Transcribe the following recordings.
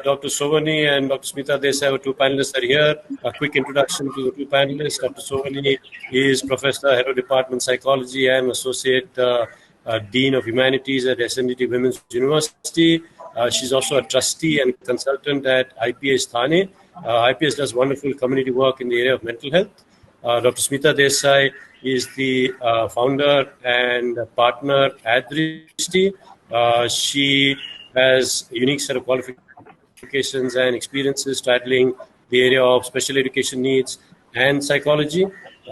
Dr. Sovani and Dr. Smita Desai, our two panelists, are here. A quick introduction to the two panelists. Dr. Sovani is Professor, Head of Department Psychology and Associate Dean of Humanities at S.N.D.T Women's University. She's also a trustee and consultant at IPS Thane. IPS does wonderful community work in the area of mental health. Dr. Smita Desai is the founder and partner at Drishti. She has a unique set of qualifications and experiences straddling the area of special education needs and psychology.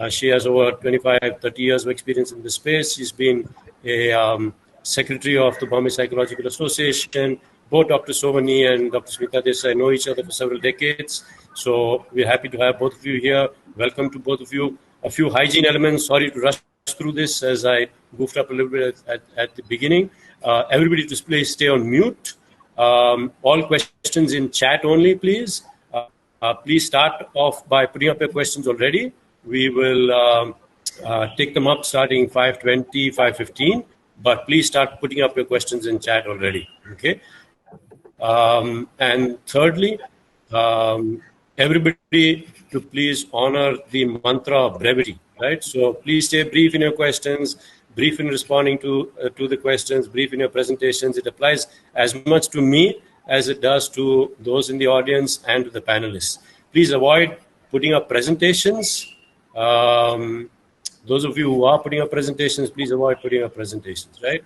She has over 25-30 years of experience in this space. She's been a secretary of the Bombay Psychological Association. Both Dr. Sovani and Dr. Smita Desai know each other for several decades. So we're happy to have both of you here. Welcome to both of you. A few hygiene elements. Sorry to rush through this as I goofed up a little bit at the beginning. Everybody just please stay on mute. All questions in chat only, please. Please start off by putting up your questions already. We will take them up starting 5:20, 5:15. But please start putting up your questions in chat already. Okay. And thirdly, everybody to please honor the mantra of brevity, right? So please stay brief in your questions, brief in responding to the questions, brief in your presentations. It applies as much to me as it does to those in the audience and to the panelists. Please avoid putting up presentations. Those of you who are putting up presentations, please avoid putting up presentations, right?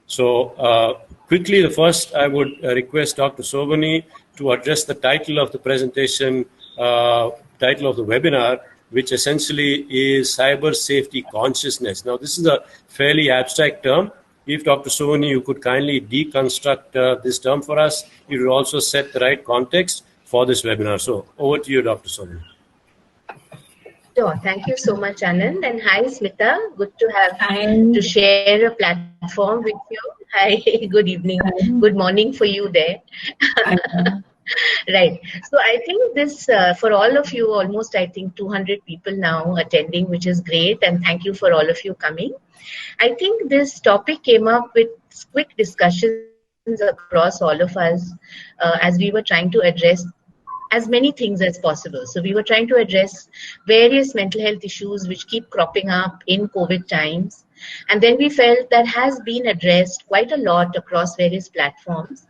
So quickly, the first I would request Dr. Sovani to address the title of the presentation, title of the webinar, which essentially is cyber safety consciousness. Now, this is a fairly abstract term. If Dr. Sovani, you could kindly deconstruct this term for us, it would also set the right context for this webinar. So over to you, Dr. Sovani. Sure. Thank you so much, Anand. And hi, Smita. Good to have to share a platform with you. Hi, good evening. Good morning for you there. Right. So I think this, for all of you, almost I think 200 people now attending, which is great. And thank you for all of you coming. I think this topic came up with quick discussions across all of us as we were trying to address as many things as possible. So we were trying to address various mental health issues which keep cropping up in COVID times. And then we felt that has been addressed quite a lot across various platforms.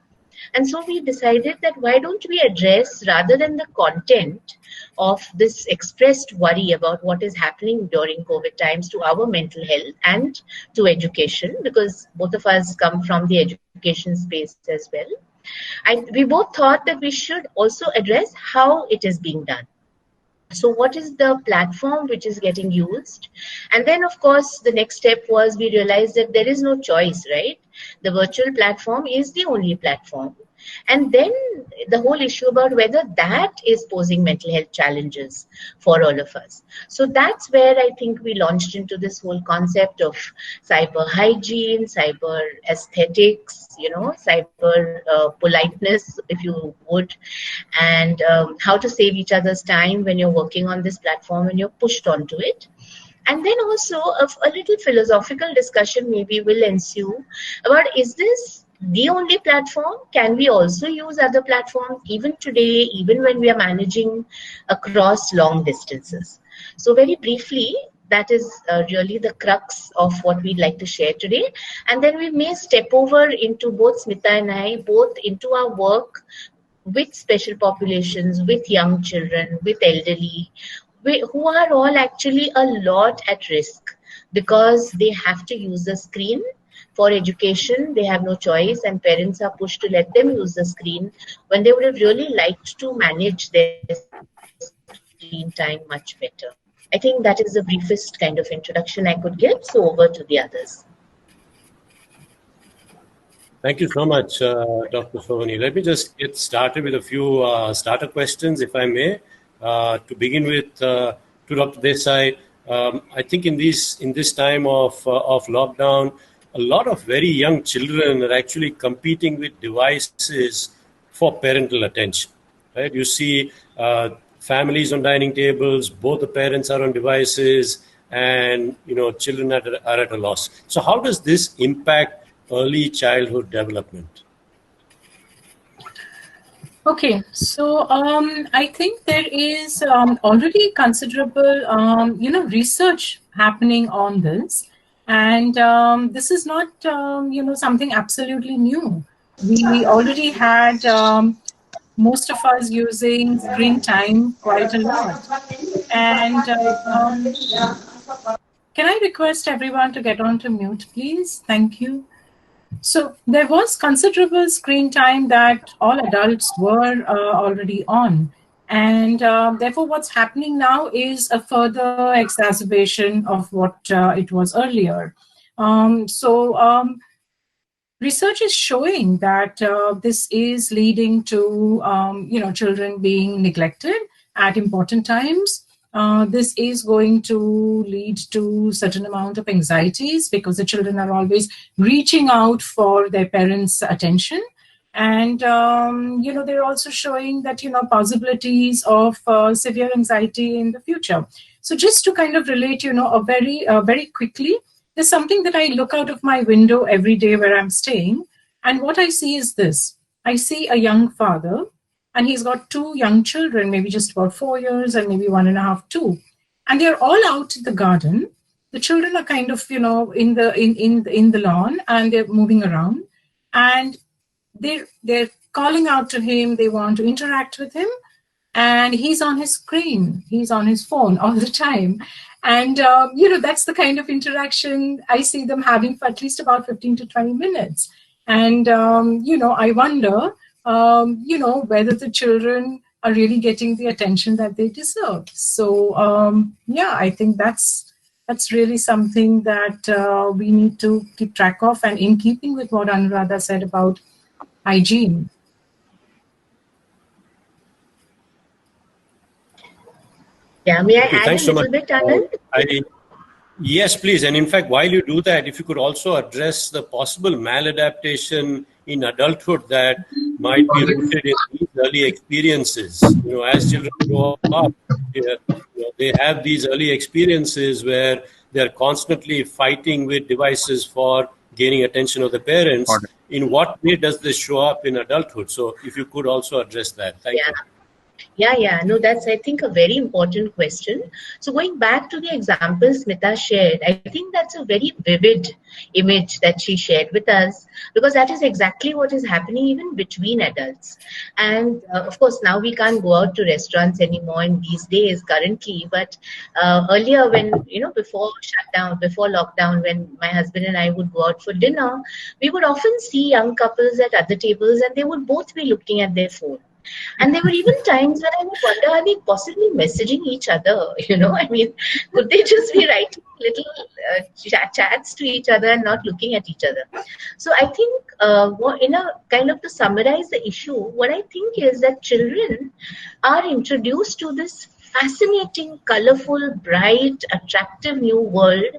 And so we decided that why don't we address, rather than the content of this expressed worry about what is happening during COVID times to our mental health and to education, because both of us come from the education space as well. We both thought that we should also address how it is being done. So what is the platform which is getting used? And then, of course, the next step was we realized that there is no choice, right? The virtual platform is the only platform. And then the whole issue about whether that is posing mental health challenges for all of us. So that's where I think we launched into this whole concept of cyber hygiene, cyber aesthetics, cyber politeness, if you would, and how to save each other's time when you're working on this platform and you're pushed onto it. And then also a little philosophical discussion maybe will ensue about, is this the only platform? Can we also use other platforms even today, even when we are managing across long distances? So very briefly, that is really the crux of what we'd like to share today. And then we may step over into both Smita and I, both into our work with special populations, with young children, with elderly, who are all actually a lot at risk because they have to use the screen for education. They have no choice, and parents are pushed to let them use the screen when they would have really liked to manage their screen time much better. I think that is the briefest kind of introduction I could give. So over to the others. Thank you so much, Dr. Sovani. Let me just get started with a few starter questions, if I may. To begin with, to Dr. Desai, I think in this time of lockdown, a lot of very young children are actually competing with devices for parental attention. Right? You see families on dining tables, both the parents are on devices, and children are at a loss. So how does this impact early childhood development? Okay, so I think there is already considerable, research happening on this, and this is not, something absolutely new. We already had most of us using screen time quite a lot, and can I request everyone to get on to mute, please? Thank you. So there was considerable screen time that all adults were already on. And therefore, what's happening now is a further exacerbation of what it was earlier. So research is showing that this is leading to children being neglected at important times. This is going to lead to certain amount of anxieties because the children are always reaching out for their parents' attention, and they're also showing that possibilities of severe anxiety in the future. So just to kind of relate, a very quickly, there's something that I look out of my window every day where I'm staying, and what I see is this. I see a young father, and he's got two young children, maybe just about 4 years and maybe 1.5, 2. And they're all out in the garden. The children are kind of, in the lawn, and they're moving around. And they're calling out to him. They want to interact with him, and he's on his screen, he's on his phone all the time. And that's the kind of interaction I see them having for at least about 15 to 20 minutes. And I wonder whether the children are really getting the attention that they deserve. So I think that's really something that we need to keep track of, and in keeping with what Anuradha said about hygiene. Yeah, may I add Thanks a so little much. bit, Anand? Yes, please. And in fact, while you do that, if you could also address the possible maladaptation in adulthood that might be rooted in these early experiences. As children grow up, they have these early experiences where they're constantly fighting with devices for gaining attention of the parents. In what way does this show up in adulthood? So if you could also address that. Thank you. Yeah. No, that's, I think, a very important question. So going back to the example Smita shared, I think that's a very vivid image that she shared with us, because that is exactly what is happening even between adults. And of course, now we can't go out to restaurants anymore in these days currently, but earlier when, before shutdown, before lockdown, when my husband and I would go out for dinner, we would often see young couples at other tables and they would both be looking at their phone. And there were even times when I would wonder, are they possibly messaging each other? I mean, could they just be writing little chats to each other and not looking at each other? So I think, kind of to summarize the issue, what I think is that children are introduced to this fascinating, colorful, bright, attractive new world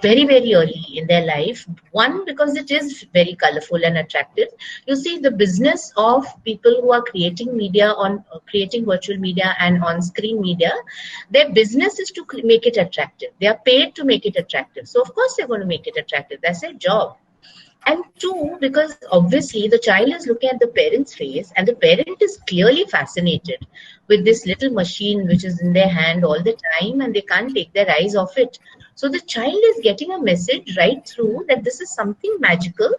very, very early in their life. One, because it is very colorful and attractive. You see, the business of people who are creating media creating virtual media and on-screen media, their business is to make it attractive. They are paid to make it attractive. So of course they're going to make it attractive. That's their job. And two, because obviously the child is looking at the parent's face, and the parent is clearly fascinated with this little machine which is in their hand all the time, and they can't take their eyes off it. So the child is getting a message right through that this is something magical,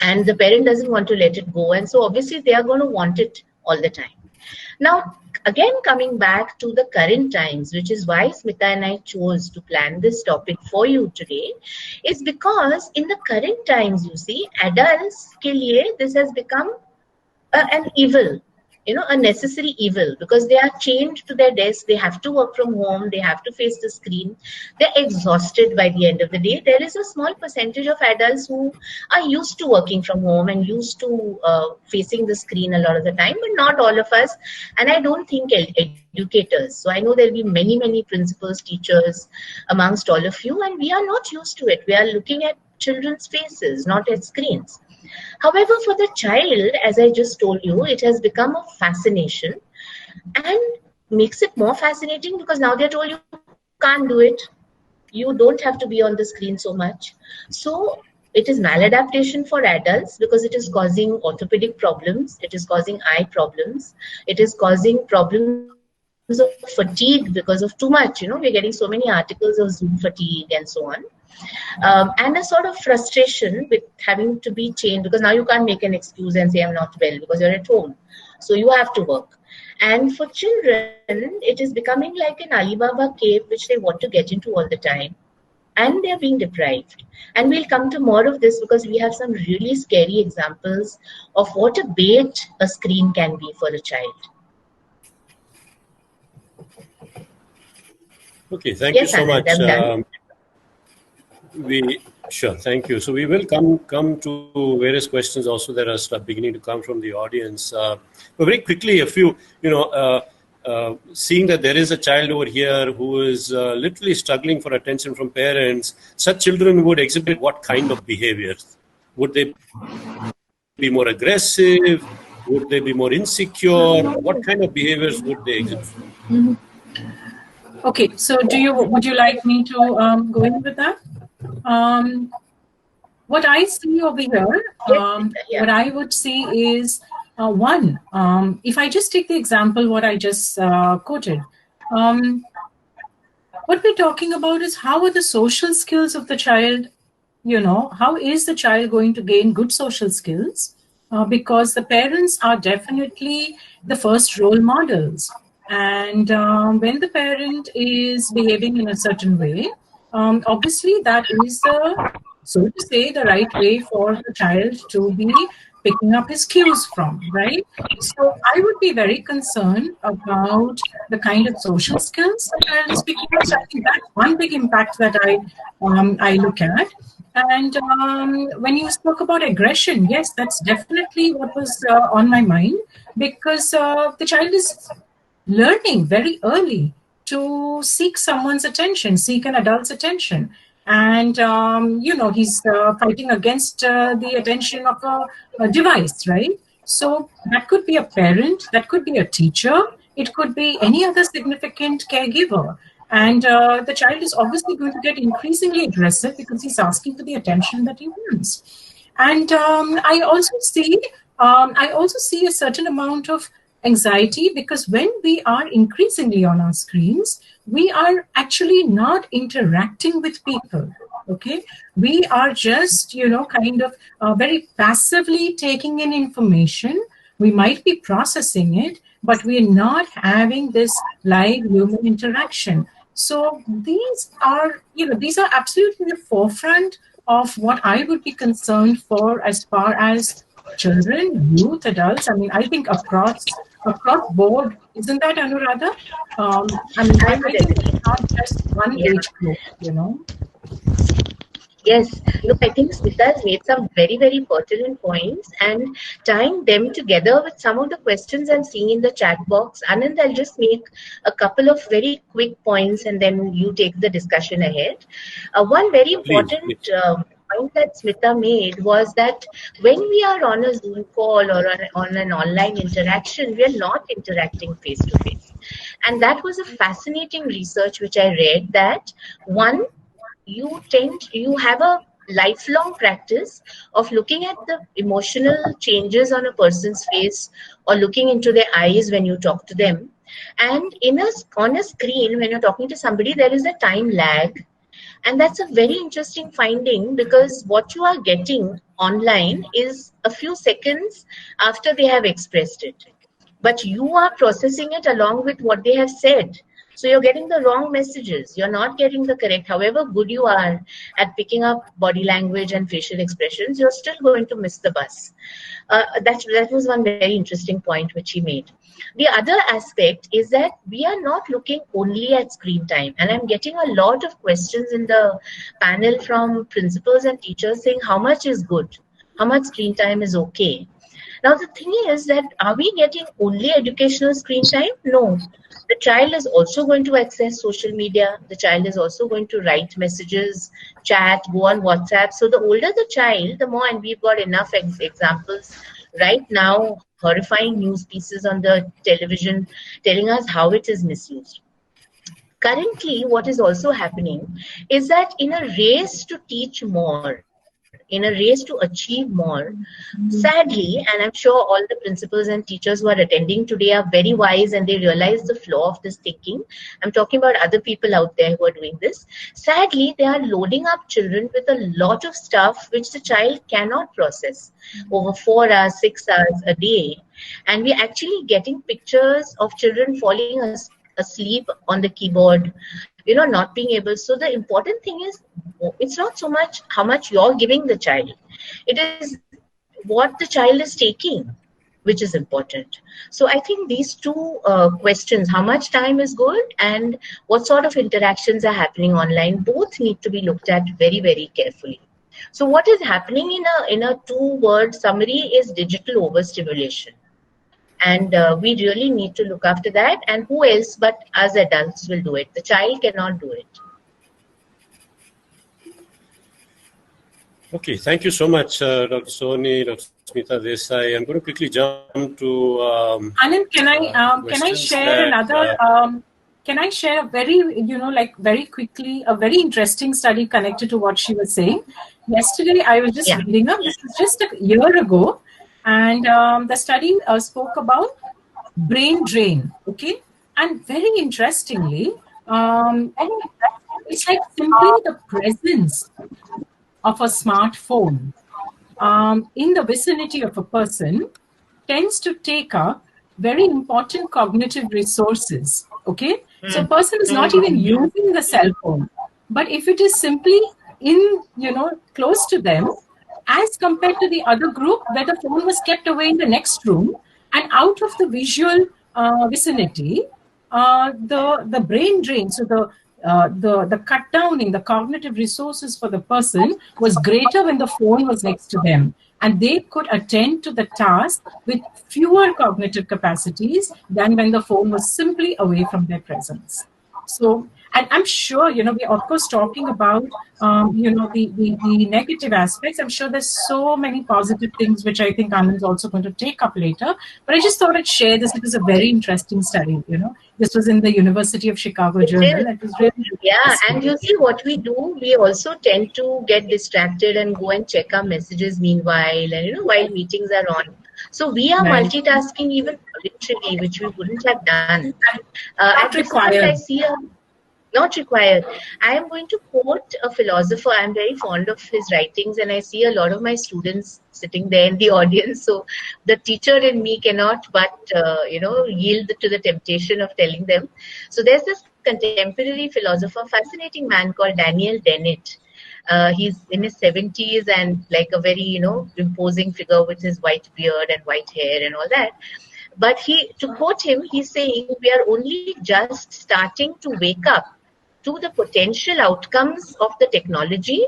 and the parent doesn't want to let it go. And so obviously they are going to want it all the time. Now, again, coming back to the current times, which is why Smita and I chose to plan this topic for you today, is because in the current times, you see, adults ke liye, this has become an evil, a necessary evil, because they are chained to their desk. They have to work from home. They have to face the screen. They're exhausted by the end of the day. There is a small percentage of adults who are used to working from home and used to facing the screen a lot of the time, but not all of us. And I don't think educators. So I know there'll be many, many principals, teachers amongst all of you, and we are not used to it. We are looking at children's faces, not at screens. However, for the child, as I just told you, it has become a fascination, and makes it more fascinating because now they're told you can't do it. You don't have to be on the screen so much. So It is maladaptation for adults because it is causing orthopedic problems, it is causing eye problems, it is causing problems of fatigue because of too much. We're getting so many articles of Zoom fatigue and so on. And a sort of frustration with having to be changed, because now you can't make an excuse and say I'm not well because you're at home. So you have to work. And for children, it is becoming like an Alibaba cave which they want to get into all the time. And they're being deprived. And we'll come to more of this because we have some really scary examples of what a bait a screen can be for a child. Okay, thank you so much. Anand, Sure, thank you. So we will come to various questions also that are beginning to come from the audience. But very quickly, a few, seeing that there is a child over here who is literally struggling for attention from parents, such children would exhibit what kind of behaviors? Would they be more aggressive? Would they be more insecure? What kind of behaviors would they exhibit? Okay, so would you like me to go in with that? What I see over here, what I would see is one, if I just take the example what I just quoted, what we're talking about is how are the social skills of the child, how is the child going to gain good social skills? Because the parents are definitely the first role models. And when the parent is behaving in a certain way, obviously that is so to say, the right way for the child to be picking up his cues from, right? So I would be very concerned about the kind of social skills the child is picking up. So I think that's one big impact that I look at. And when you spoke about aggression, yes, that's definitely what was on my mind, because the child is learning very early to seek someone's attention, seek an adult's attention. And, he's fighting against the attention of a device, right? So that could be a parent, that could be a teacher, it could be any other significant caregiver. And the child is obviously going to get increasingly aggressive because he's asking for the attention that he wants. And I also see a certain amount of anxiety, because when we are increasingly on our screens, we are actually not interacting with people. Okay, we are just kind of very passively taking in information. We might be processing it, but we're not having this live human interaction. So these are absolutely the forefront of what I would be concerned for as far as children, youth, adults. I mean, I think across board, isn't that, Anuradha? I think it's not just one age group, Yes, look, I think Smita has made some very, very pertinent points, and tying them together with some of the questions I'm seeing in the chat box. Anand, I'll just make a couple of very quick points and then you take the discussion ahead. One very important point that Smita made was that when we are on a Zoom call or on an online interaction, we are not interacting face to face. And that was a fascinating research which I read, that one, you have a lifelong practice of looking at the emotional changes on a person's face or looking into their eyes when you talk to them. And on a screen, when you're talking to somebody, there is a time lag. And that's a very interesting finding, because what you are getting online is a few seconds after they have expressed it. But you are processing it along with what they have said. So you're getting the wrong messages. You're not getting the correct. However good you are at picking up body language and facial expressions, you're still going to miss the bus. That was one very interesting point which he made. The other aspect is that we are not looking only at screen time. And I'm getting a lot of questions in the panel from principals and teachers saying how much is good, how much screen time is okay. Now the thing is that, are we getting only educational screen time? No. The child is also going to access social media. The child is also going to write messages, chat, go on WhatsApp. So the older the child, the more, and we've got enough examples right now, horrifying news pieces on the television telling us how it is misused. Currently, what is also happening is that in a race to teach more, in a race to achieve more. Sadly, and I'm sure all the principals and teachers who are attending today are very wise and they realize the flaw of this thinking. I'm talking about other people out there who are doing this. Sadly, they are loading up children with a lot of stuff which the child cannot process over 4 hours, 6 hours a day. And we're actually getting pictures of children falling asleep on the keyboard, not being able. So the important thing is, it's not so much how much you're giving the child, it is what the child is taking, which is important. So I think these two questions, how much time is good and what sort of interactions are happening online, both need to be looked at very, very carefully. So what is happening in a 2-word summary is digital overstimulation. And we really need to look after that. And who else but us adults will do it? The child cannot do it. Okay, thank you so much, Dr. Sovani, Dr. Smita, Desai. I'm going to quickly jump to Anand, can I share another? Can I share a very, very quickly, a very interesting study connected to what she was saying? Yesterday, I was just reading up. This was just a year ago, and the study spoke about brain drain. Okay, and very interestingly, it's like simply the presence of a smartphone in the vicinity of a person tends to take up very important cognitive resources. Okay, so a person is not even using the cell phone, but if it is simply in, close to them, as compared to the other group where the phone was kept away in the next room and out of the visual vicinity, the brain drain, so the cut down in the cognitive resources for the person was greater when the phone was next to them, and they could attend to the task with fewer cognitive capacities than when the phone was simply away from their presence. So, and I'm sure, we're of course talking about, the negative aspects. I'm sure there's so many positive things, which I think Anand's also going to take up later. But I just thought I'd share this. It was a very interesting study, This was in the University of Chicago Journal. It was really and you see what we do, we also tend to get distracted and go and check our messages meanwhile, and, while meetings are on. So we are multitasking even voluntarily, which we wouldn't have done. At this point, I see not required. I am going to quote a philosopher. I'm very fond of his writings, and I see a lot of my students sitting there in the audience. So the teacher in me cannot but, yield to the temptation of telling them. So there's this contemporary philosopher, fascinating man called Dennett. He's in his 70s and like a very, imposing figure with his white beard and white hair and all that. But to quote him, he's saying we are only just starting to wake up to the potential outcomes of the technology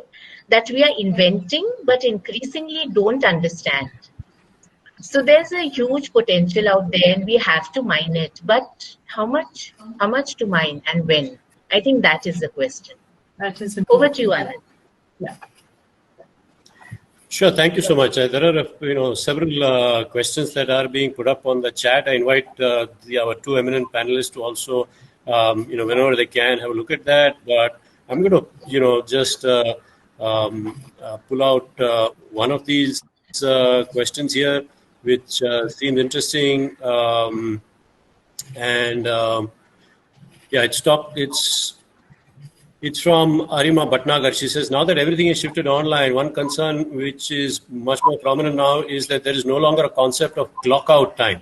that we are inventing, but increasingly don't understand. So there's a huge potential out there and we have to mine it. But how much to mine and when? I think that is the question. That is over to you, Anand. Yeah. Sure, thank you so much. There are several questions that are being put up on the chat. I invite our two eminent panelists to also whenever they can have a look at that. But I'm going to just pull out one of these questions here, which seems interesting. It's from Arima Bhatnagar. She says, now that everything is shifted online, one concern which is much more prominent now is that there is no longer a concept of clock out time.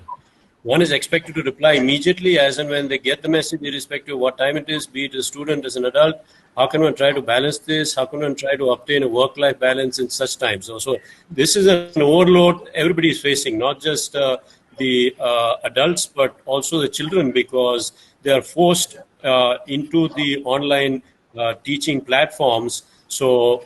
One is expected to reply immediately as and when they get the message, irrespective of what time it is, be it a student, as an adult. How can one try to balance this? How can one try to obtain a work-life balance in such times? So this is an overload everybody is facing, not just the adults, but also the children, because they are forced into the online teaching platforms. So,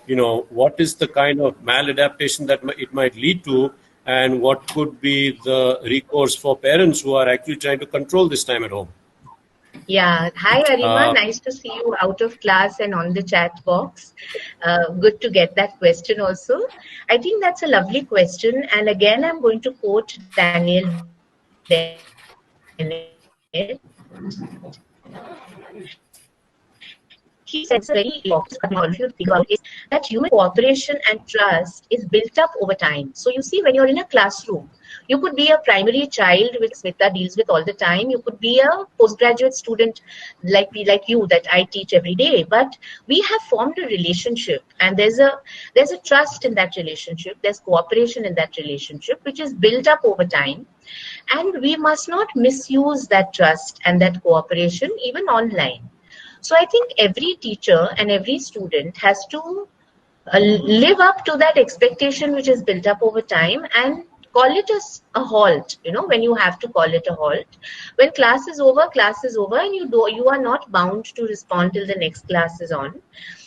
what is the kind of maladaptation that it might lead to, and what could be the recourse for parents who are actually trying to control this time at home? Yeah. Hi, Arima. Nice to see you out of class and on the chat box. Good to get that question also. I think that's a lovely question. And again, I'm going to quote Daniel Dennett. He says, he says very important, if you think about it, is that human cooperation and trust is built up over time. So you see, when you're in a classroom, you could be a primary child which Smita deals with all the time. You could be a postgraduate student like you that I teach every day. But we have formed a relationship, and there's a trust in that relationship. There's cooperation in that relationship, which is built up over time. And we must not misuse that trust and that cooperation even online. So I think every teacher and every student has to live up to that expectation which is built up over time and call it a halt, when you have to call it a halt. When class is over, and you are not bound to respond till the next class is on.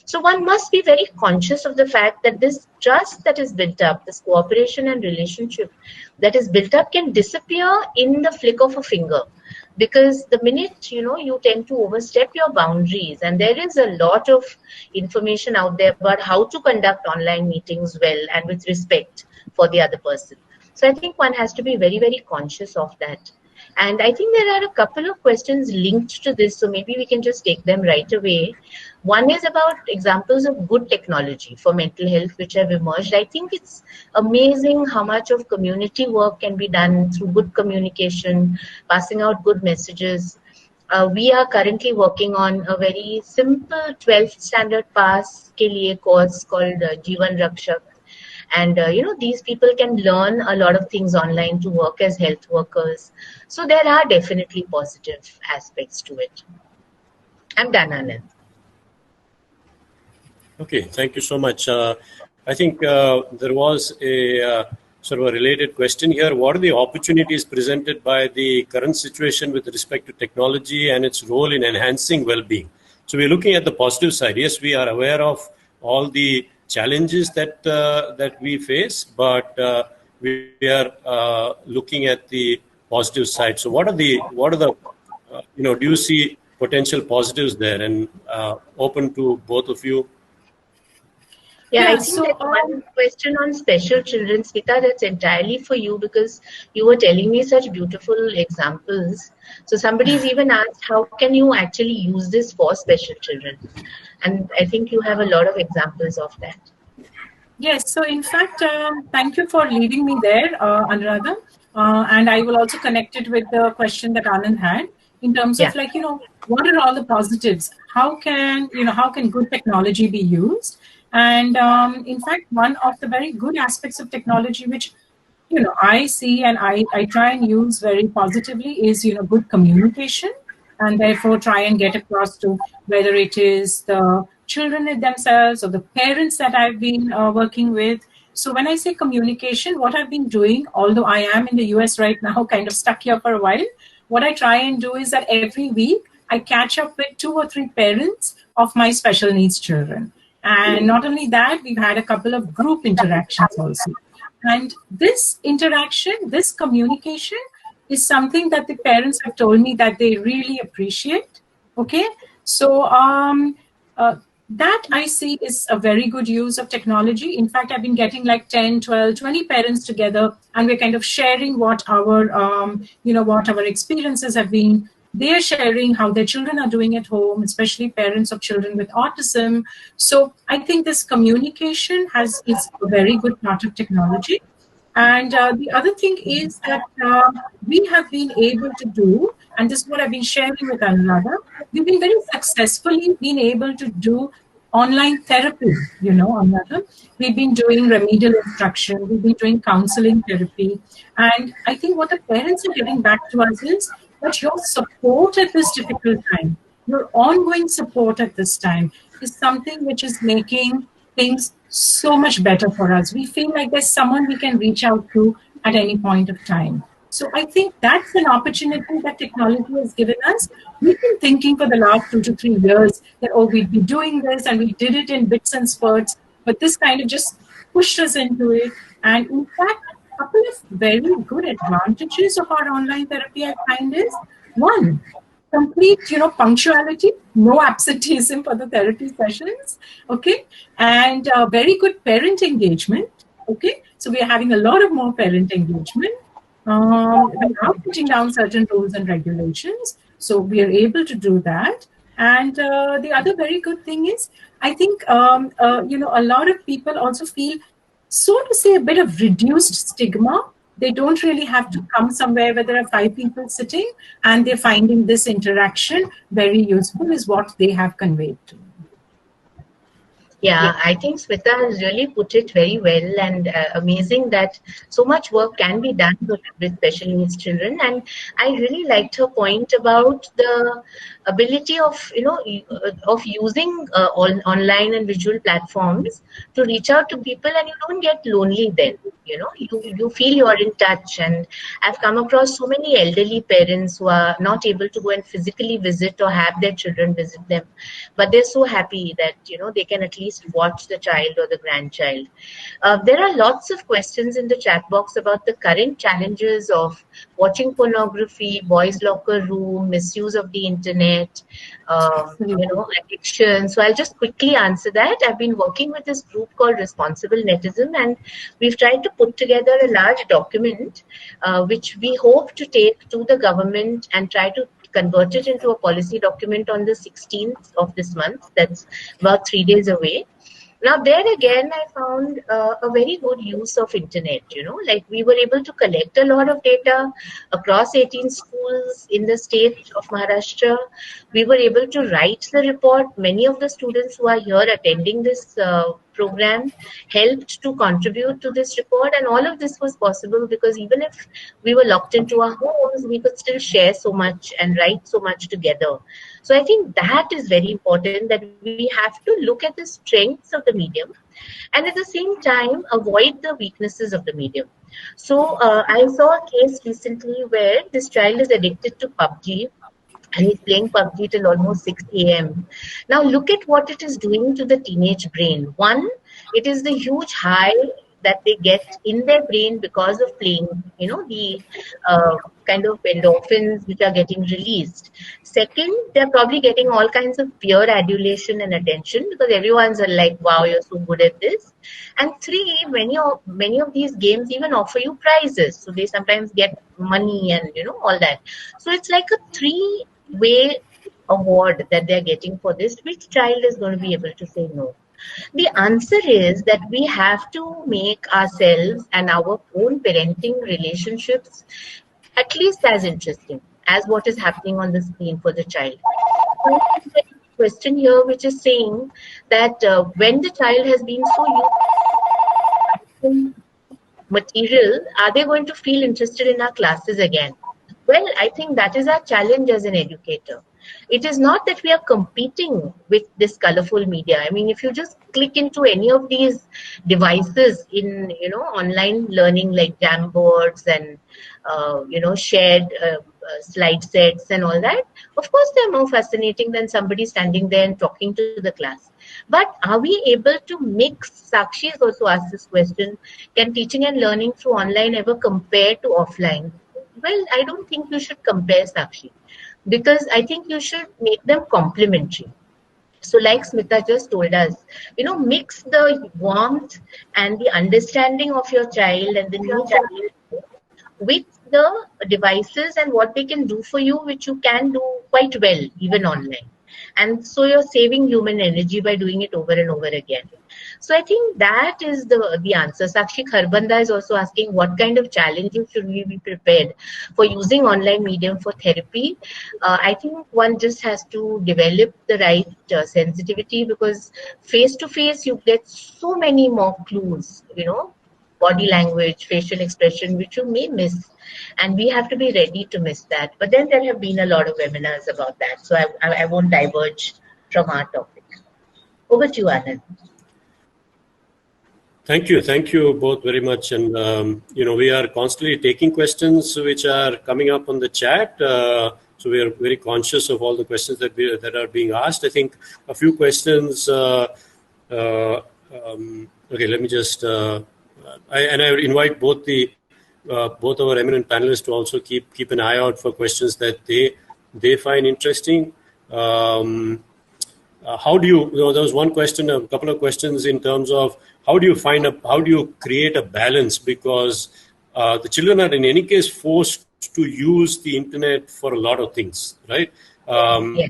So one must be very conscious of the fact that this trust that is built up, this cooperation and relationship that is built up can disappear in the flick of a finger. Because the minute, you tend to overstep your boundaries, and there is a lot of information out there about how to conduct online meetings well and with respect for the other person. So I think one has to be very, very conscious of that. And I think there are a couple of questions linked to this, so maybe we can just take them right away. One is about examples of good technology for mental health which have emerged. I think it's amazing how much of community work can be done through good communication, passing out good messages. We are currently working on a very simple 12th standard pass ke liye course called Jeevan Rakshak. And, these people can learn a lot of things online to work as health workers. So there are definitely positive aspects to it. I'm done, Anand. Okay, thank you so much. I think there was a sort of a related question here. What are the opportunities presented by the current situation with respect to technology and its role in enhancing well-being? So we're looking at the positive side. Yes, we are aware of all the challenges that we face, but we are looking at the positive side. So what are the do you see potential positives there? And open to both of you. Yeah, I think that one question on special children, Smita, that's entirely for you, because you were telling me such beautiful examples. So somebody's even asked, how can you actually use this for special children? And I think you have a lot of examples of that. Yes, so in fact, thank you for leading me there, Anuradha. And I will also connect it with the question that Anand had in terms of what are all the positives? How can good technology be used? And in fact, one of the very good aspects of technology, which I see and I try and use very positively, is good communication, and therefore try and get across to whether it is the children themselves or the parents that I've been working with. So when I say communication, what I've been doing, although I am in the US right now, kind of stuck here for a while, what I try and do is that every week I catch up with 2 or 3 parents of my special needs children. And not only that, we've had a couple of group interactions also. And this interaction, this communication is something that the parents have told me that they really appreciate. Okay. So that I see is a very good use of technology. In fact, I've been getting like 10, 12, 20 parents together, and we're kind of sharing what our, what our experiences have been. They're sharing how their children are doing at home, especially parents of children with autism. So I think this communication is a very good part of technology. And the other thing is that we have been able to do, and this is what I've been sharing with Anuradha, we've been very successfully been able to do online therapy, Anuradha. We've been doing remedial instruction, we've been doing counseling therapy. And I think what the parents are getting back to us is that your support at this difficult time, your ongoing support at this time, is something which is making things so much better for us. We feel like there's someone we can reach out to at any point of time. So I think that's an opportunity that technology has given us. We've been thinking for the last 2 to 3 years that, we'd be doing this, and we did it in bits and spurts, but this kind of just pushed us into it. And in fact, a couple of very good advantages of our online therapy, I find, is one, complete, punctuality, no absenteeism for the therapy sessions, okay, and very good parent engagement, okay. So we are having a lot of more parent engagement. We are putting down certain rules and regulations, so we are able to do that. And the other very good thing is, I think, a lot of people also feel, so to say, a bit of reduced stigma. They don't really have to come somewhere where there are 5 people sitting, and they're finding this interaction very useful, is what they have conveyed to me. Yeah, I think Smita has really put it very well, and amazing that so much work can be done with special needs children. And I really liked her point about the ability of of using online and visual platforms to reach out to people, and you don't get lonely then. You feel you're in touch. And I've come across so many elderly parents who are not able to go and physically visit or have their children visit them, but they're so happy that they can at least watch the child or the grandchild. There are lots of questions in the chat box about the current challenges of watching pornography, boys' locker room, misuse of the internet, addiction. So I'll just quickly answer that. I've been working with this group called Responsible Netism, and we've tried to put together a large document which we hope to take to the government and try to convert it into a policy document on the 16th of this month. That's about 3 days away. Now, there again, I found a very good use of internet. Like we were able to collect a lot of data across 18 schools in the state of Maharashtra. We were able to write the report. Many of the students who are here attending this program helped to contribute to this report, and all of this was possible because even if we were locked into our homes, we could still share so much and write so much together. So I think that is very important, that we have to look at the strengths of the medium and at the same time avoid the weaknesses of the medium. So I saw a case recently where this child is addicted to PUBG, and he's playing PUBG till almost 6 a.m. Now look at what it is doing to the teenage brain. One, it is the huge high that they get in their brain because of playing, the kind of endorphins which are getting released. Second, they're probably getting all kinds of peer adulation and attention because everyone's like, wow, you're so good at this. And three, many of these games even offer you prizes. So they sometimes get money and, all that. So it's like a 3-way award that they're getting for this. Which child is going to be able to say no? The answer is that we have to make ourselves and our own parenting relationships at least as interesting as what is happening on the screen for the child. So there's a question here which is saying that when the child has been so used to material, are they going to feel interested in our classes again? Well, I think that is our challenge as an educator. It is not that we are competing with this colorful media. I mean, if you just click into any of these devices in, online learning like Jamboards and, shared slide sets and all that, of course, they're more fascinating than somebody standing there and talking to the class. But are we able to mix? Sakshi has also asked this question. Can teaching and learning through online ever compare to offline? Well, I don't think you should compare, Sakshi, because I think you should make them complementary. So like Smita just told us, mix the warmth and the understanding of your child and the new child with the devices and what they can do for you, which you can do quite well, even online. And so you're saving human energy by doing it over and over again. So I think that is the answer. Sakshi Kharbanda is also asking what kind of challenges should we be prepared for using online medium for therapy. I think one just has to develop the right sensitivity, because face-to-face you get so many more clues, body language, facial expression, which you may miss. And we have to be ready to miss that. But then there have been a lot of webinars about that. So I won't diverge from our topic. Over to you, Anand. Thank you both very much. And, we are constantly taking questions which are coming up on the chat. So we are very conscious of all the questions that are being asked. I think a few questions. Okay, let me just. I would invite both our eminent panelists to also keep an eye out for questions that they find interesting. How do you? There was one question, a couple of questions in terms of how do you create a balance, because the children are in any case forced to use the internet for a lot of things, right? Yeah.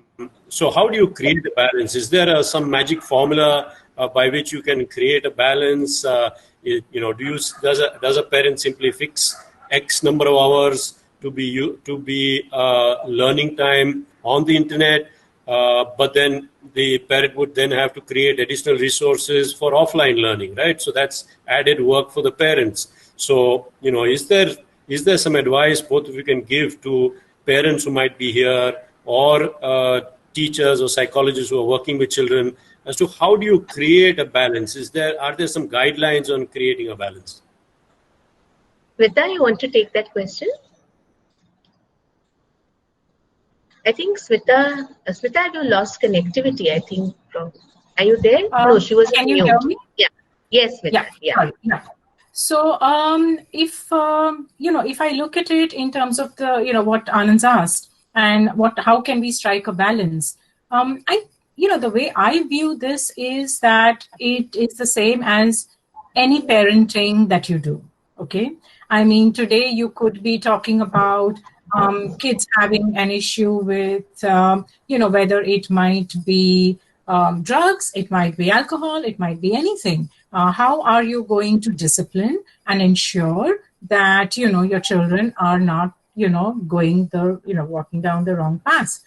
So how do you create a balance? Is there some magic formula by which you can create a balance? Does a parent simply fix X number of hours to be learning time on the internet, but then the parent would then have to create additional resources for offline learning, right? So that's added work for the parents. So, is there some advice both of you can give to parents who might be here, or teachers or psychologists who are working with children, as to how do you create a balance? Are there some guidelines on creating a balance? Smita, you want to take that question? I think Smita, you lost connectivity. I think. Are you there? No, she was on Can you hear mute. me? Yeah. Yes, Smita. Yeah. Sorry. Yeah. So, if if I look at it in terms of the what Anand's asked, and how can we strike a balance? The way I view this is that it is the same as any parenting that you do. Okay, I mean, today you could be talking about kids having an issue with whether it might be drugs, it might be alcohol, it might be anything. How are you going to discipline and ensure that your children are not going walking down the wrong path?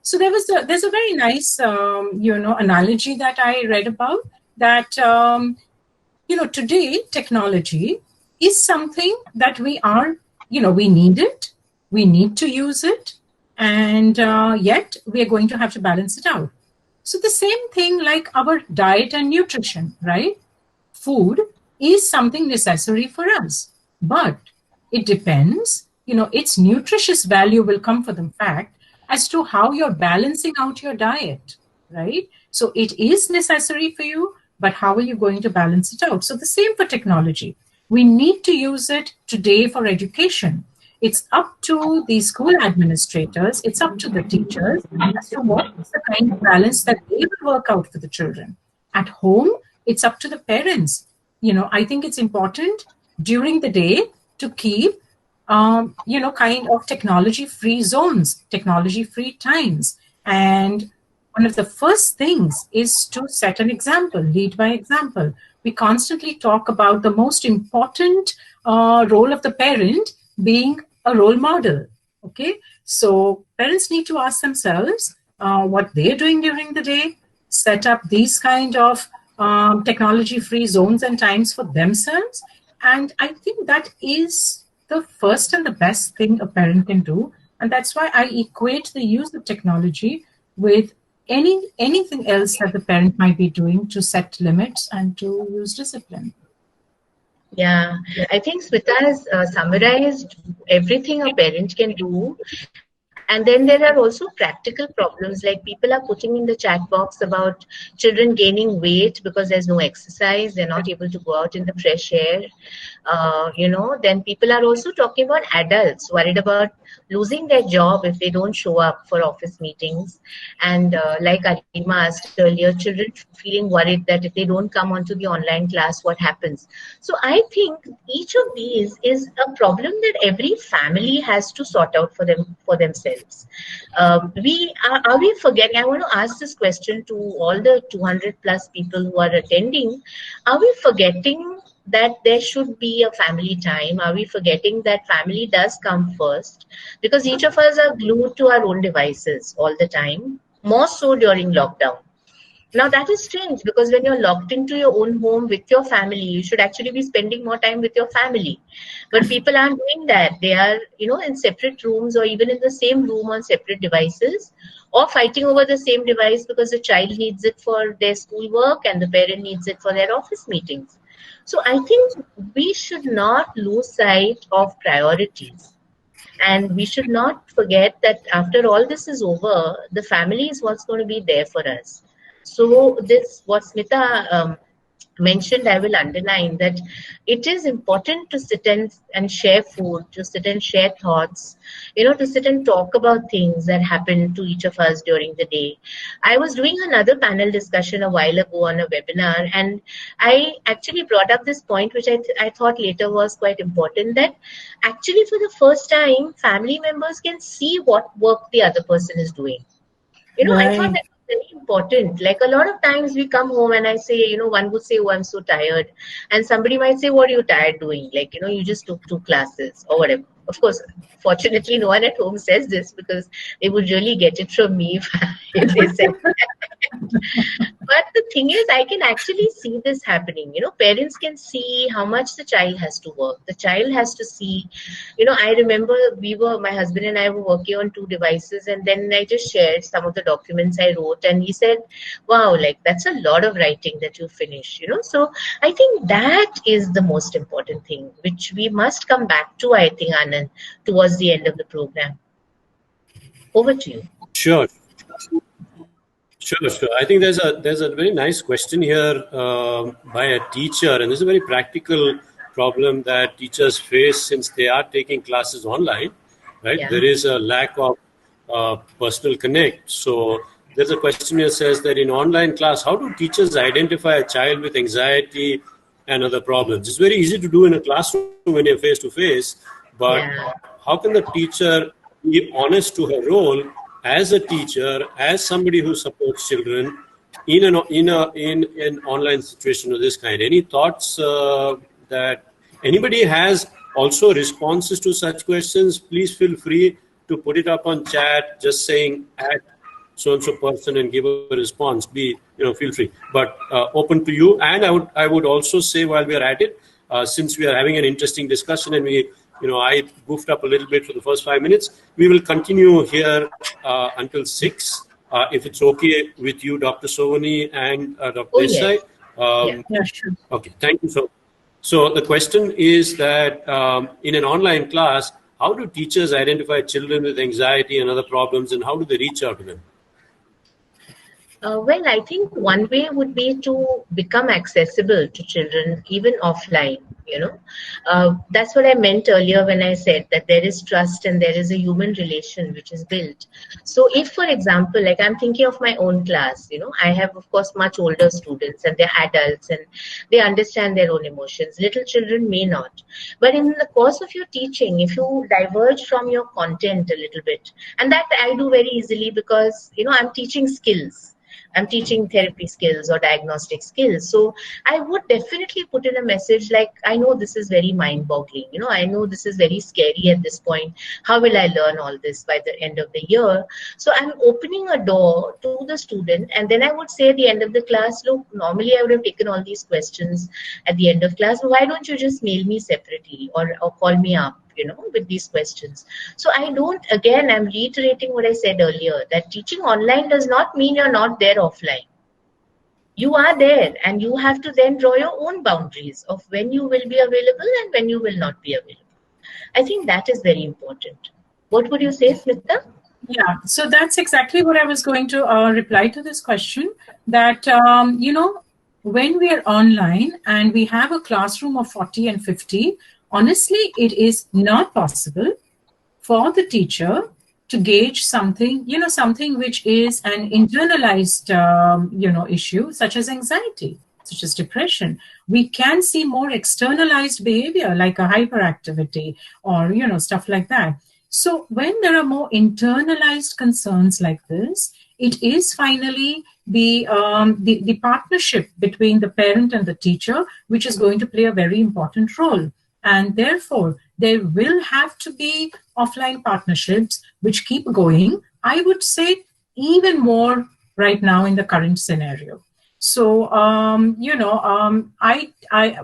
So there's a very nice analogy that I read about, that today technology is something that we need it, we need to use it, and yet we are going to have to balance it out. So the same thing like our diet and nutrition, right? Food is something necessary for us, but it depends, its nutritious value will come from the fact as to how you're balancing out your diet, right? So it is necessary for you, but how are you going to balance it out? So the same for technology. We need to use it today for education. It's up to the school administrators, it's up to the teachers as to what is the kind of balance that they will work out for the children. At home, it's up to the parents. I think it's important during the day to keep, kind of technology-free zones, technology-free times. And one of the first things is to set an example, lead by example. We constantly talk about the most important role of the parent being a role model. Okay, so parents need to ask themselves what they're doing during the day, set up these kind of technology-free zones and times for themselves. And I think that is the first and the best thing a parent can do. And that's why I equate the use of technology with anything else that the parent might be doing to set limits and to use discipline. Yeah, I think Smita has summarized everything a parent can do. And then there are also practical problems, like people are putting in the chat box about children gaining weight because there's no exercise, they're not able to go out in the fresh air. Then people are also talking about adults worried about losing their job if they don't show up for office meetings. And like Arima asked earlier, children feeling worried that if they don't come onto the online class, what happens? So I think each of these is a problem that every family has to sort out for themselves. Are we forgetting? I want to ask this question to all the 200 plus people who are attending. Are we forgetting that there should be a family time? Are we forgetting that family does come first? Because each of us are glued to our own devices all the time, more so during lockdown. Now that is strange, because when you're locked into your own home with your family, you should actually be spending more time with your family. But people aren't doing that. They are, in separate rooms or even in the same room on separate devices, or fighting over the same device because the child needs it for their schoolwork and the parent needs it for their office meetings. So I think we should not lose sight of priorities. And we should not forget that after all this is over, the family is what's going to be there for us. So this, what Smita mentioned, I will underline that it is important to sit and share food, to sit and share thoughts, to sit and talk about things that happen to each of us during the day. I was doing another panel discussion a while ago on a webinar, and I actually brought up this point, which I thought later was quite important, that actually for the first time, family members can see what work the other person is doing. I thought that was very important. Like a lot of times we come home and I say, one would say, oh, I'm so tired. And somebody might say, what are you tired doing? Like, you just took 2 classes or whatever. Of course, fortunately, no one at home says this because they would really get it from me if they said that. But the thing is, I can actually see this happening. Parents can see how much the child has to work. The child has to see, I remember my husband and I were working on 2 devices, and then I just shared some of the documents I wrote, and he said, wow, like that's a lot of writing that you finish, So I think that is the most important thing, which we must come back to, I think, Anand, towards the end of the program. Over to you. Sure. I think there's a very nice question here by a teacher, and this is a very practical problem that teachers face since they are taking classes online, right? Yeah. There is a lack of personal connect. So there's a question here says that in online class, how do teachers identify a child with anxiety and other problems? It's very easy to do in a classroom when you're face to face, but how can the teacher be honest to her role as a teacher, as somebody who supports children in an online situation of this kind? Any thoughts that anybody has also responses to such questions? Please feel free to put it up on chat, just saying at so-and-so person and give a response. Feel free, but open to you. And I would also say, while we are at it, since we are having an interesting discussion and I goofed up a little bit for the first 5 minutes, we will continue here until 6. If it's okay with you, Dr. Sovani and Dr. Desai. Yeah, sure. Okay, thank you. So the question is that in an online class, how do teachers identify children with anxiety and other problems, and how do they reach out to them? Well, I think one way would be to become accessible to children, even offline. That's what I meant earlier when I said that there is trust and there is a human relation which is built. So if, for example, like I'm thinking of my own class, I have, of course, much older students and they're adults and they understand their own emotions. Little children may not. But in the course of your teaching, if you diverge from your content a little bit, and that I do very easily because, I'm teaching skills. I'm teaching therapy skills or diagnostic skills. So I would definitely put in a message like, I know this is very mind-boggling. I know this is very scary at this point. How will I learn all this by the end of the year? So I'm opening a door to the student. And then I would say at the end of the class, look, normally I would have taken all these questions at the end of class. Why don't you just mail me separately or call me up? With these questions. So I'm reiterating what I said earlier, that teaching online does not mean you're not there offline. You are there and you have to then draw your own boundaries of when you will be available and when you will not be available. I think that is very important. What would you say, Smita? Yeah, so that's exactly what I was going to reply to this question, that, when we are online and we have a classroom of 40 and 50, honestly, it is not possible for the teacher to gauge something, something which is an internalized, issue, such as anxiety, such as depression. We can see more externalized behavior like a hyperactivity or, stuff like that. So when there are more internalized concerns like this, it is finally the partnership between the parent and the teacher, which is going to play a very important role. And therefore, there will have to be offline partnerships which keep going, I would say, even more right now in the current scenario. So,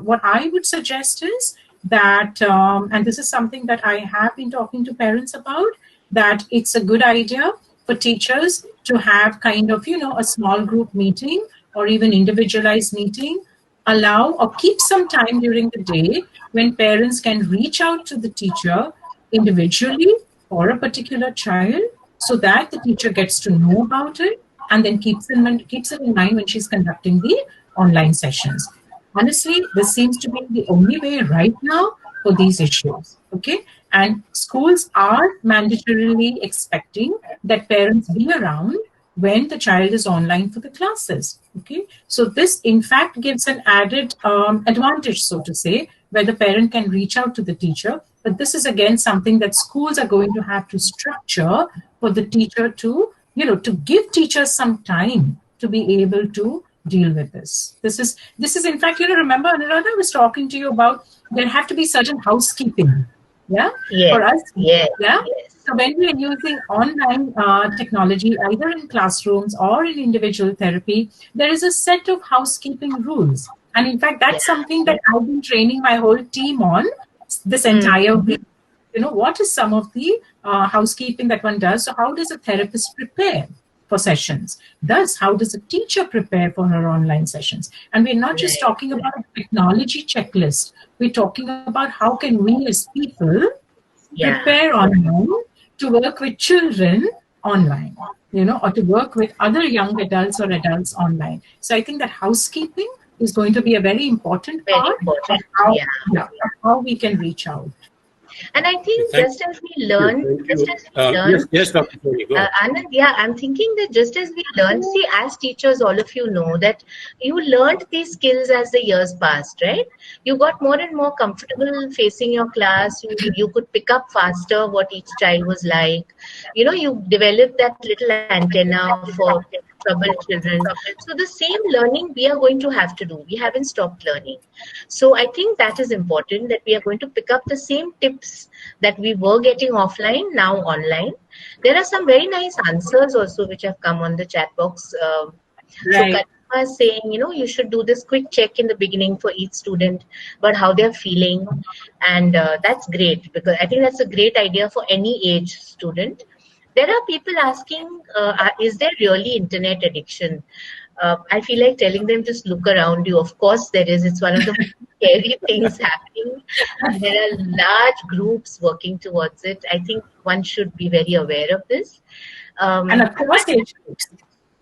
what I would suggest is that, and this is something that I have been talking to parents about, that it's a good idea for teachers to have kind of, a small group meeting or even individualized meeting, allow or keep some time during the day when parents can reach out to the teacher individually for a particular child so that the teacher gets to know about it and then keeps it in mind when she's conducting the online sessions. honestly, this seems to be the only way right now for these issues. Okay. And schools are mandatorily expecting that parents be around when the child is online for the classes. Okay. So this, in fact, gives an added advantage, so to say, where the parent can reach out to the teacher. But this is again something that schools are going to have to structure for the teacher to, to give teachers some time to be able to deal with this. This is in fact, remember, Anuradha, I was talking to you about there have to be certain housekeeping, yeah, Yes, for us, yes, yeah. yes. So when we are using online technology, either in classrooms or in individual therapy, there is a set of housekeeping rules. And in fact, Yeah. that's something that I've been training my whole team on this entire week. What is some of the housekeeping that one does? So how does a therapist prepare for sessions? Thus, how does a teacher prepare for her online sessions? And we're not just Right. talking about a technology checklist. We're talking about how can we as people Yeah. prepare online to work with children online, or to work with other young adults or adults online. So I think that housekeeping is going to be a very important Very part important. of Yeah. of how we can reach out. And I think Thank just as we you. learn, Thank just you. as we learn, Yes, Dr. Sovani, go ahead. Anand, yeah, I'm thinking that just as we learn, see, as teachers, all of you know that you learned these skills as the years passed, right? You got more and more comfortable facing your class. You could pick up faster what each child was like. You developed that little antenna for troubled children. So the same learning we are going to have to do. We haven't stopped learning. So I think that is important that we are going to pick up the same tips that we were getting offline now online. There are some very nice answers also which have come on the chat box. So Right. Karima is saying, you should do this quick check in the beginning for each student about how they're feeling. And that's great because I think that's a great idea for any age student. There are people asking, is there really internet addiction? I feel like telling them just look around you. Of course, there is. It's one of the scary things happening, and there are large groups working towards it. I think one should be very aware of this. And across age groups.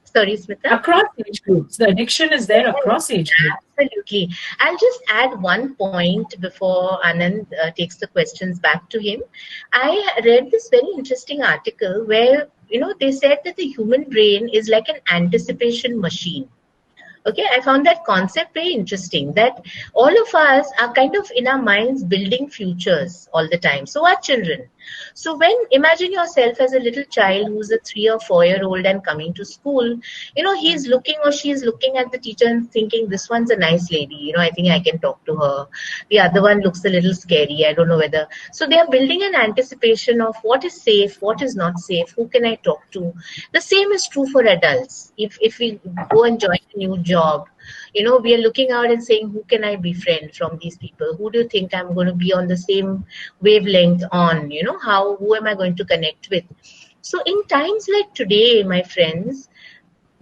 Sorry, Smita. Across age groups. The addiction is there across age groups. Absolutely. I'll just add one point before Anand takes the questions back to him. I read this very interesting article where, they said that the human brain is like an anticipation machine. Okay, I found that concept very interesting that all of us are kind of in our minds building futures all the time. So are children. So imagine yourself as a little child who's a 3 or 4-year-old and coming to school, he's looking or she's looking at the teacher and thinking, this one's a nice lady, I think I can talk to her. The other one looks a little scary. I don't know whether. So they are building an anticipation of what is safe, what is not safe, who can I talk to. The same is true for adults. If we go and join a new job, we are looking out and saying, who can I befriend from these people? Who do you think I'm going to be on the same wavelength on? Who am I going to connect with? So in times like today, my friends,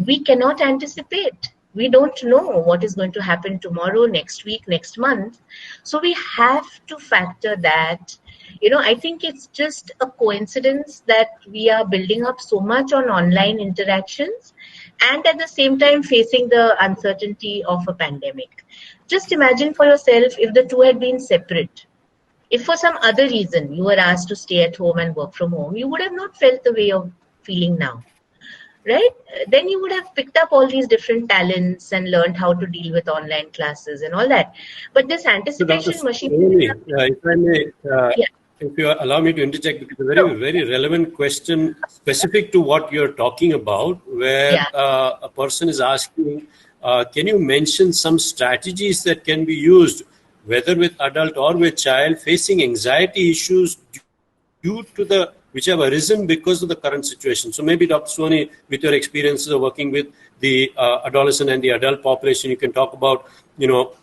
we cannot anticipate. We don't know what is going to happen tomorrow, next week, next month. So we have to factor that. I think it's just a coincidence that we are building up so much on online interactions and at the same time facing the uncertainty of a pandemic. Just imagine for yourself if the two had been separate. If for some other reason you were asked to stay at home and work from home, you would have not felt the way you're feeling now, right? Then you would have picked up all these different talents and learned how to deal with online classes and all that. But this anticipation Dr. machine... Sovani, if I may, Yeah. if you allow me to interject, it's a very, very relevant question specific to what you're talking about, where Yeah. a person is asking, can you mention some strategies that can be used, whether with adult or with child, facing anxiety issues due to which have arisen because of the current situation? So maybe Dr. Sovani, with your experiences of working with the adolescent and the adult population, you can talk about,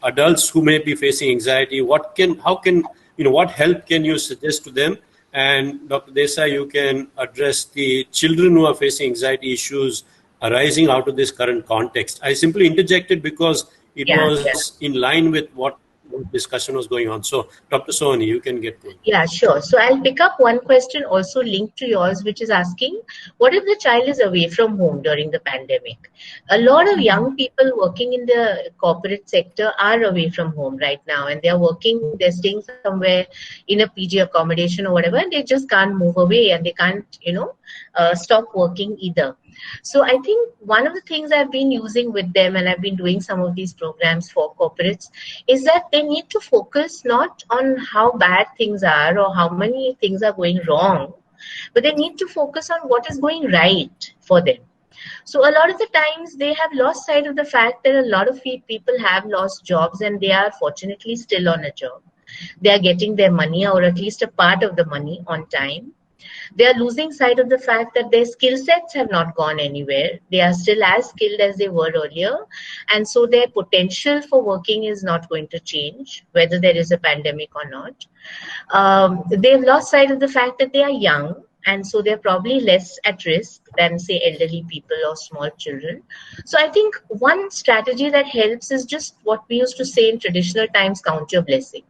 adults who may be facing anxiety. What help can you suggest to them? And Dr. Desai, you can address the children who are facing anxiety issues arising out of this current context. I simply interjected because it was in line with what what discussion was going on. So, Dr. Sovani, you can get going. Yeah, sure. So I'll pick up one question also linked to yours, which is asking, what if the child is away from home during the pandemic? A lot of young people working in the corporate sector are away from home right now, and they're working, they're staying somewhere in a PG accommodation or whatever, and they just can't move away, and they can't, stop working either. So I think one of the things I've been using with them, and I've been doing some of these programs for corporates, is that they need to focus not on how bad things are or how many things are going wrong, but they need to focus on what is going right for them. So a lot of the times they have lost sight of the fact that a lot of people have lost jobs, and they are fortunately still on a job. They are getting their money, or at least a part of the money, on time. They are losing sight of the fact that their skill sets have not gone anywhere. They are still as skilled as they were earlier. And so their potential for working is not going to change, whether there is a pandemic or not. They've lost sight of the fact that they are young. And so they're probably less at risk than, say, elderly people or small children. So I think one strategy that helps is just what we used to say in traditional times, count your blessings.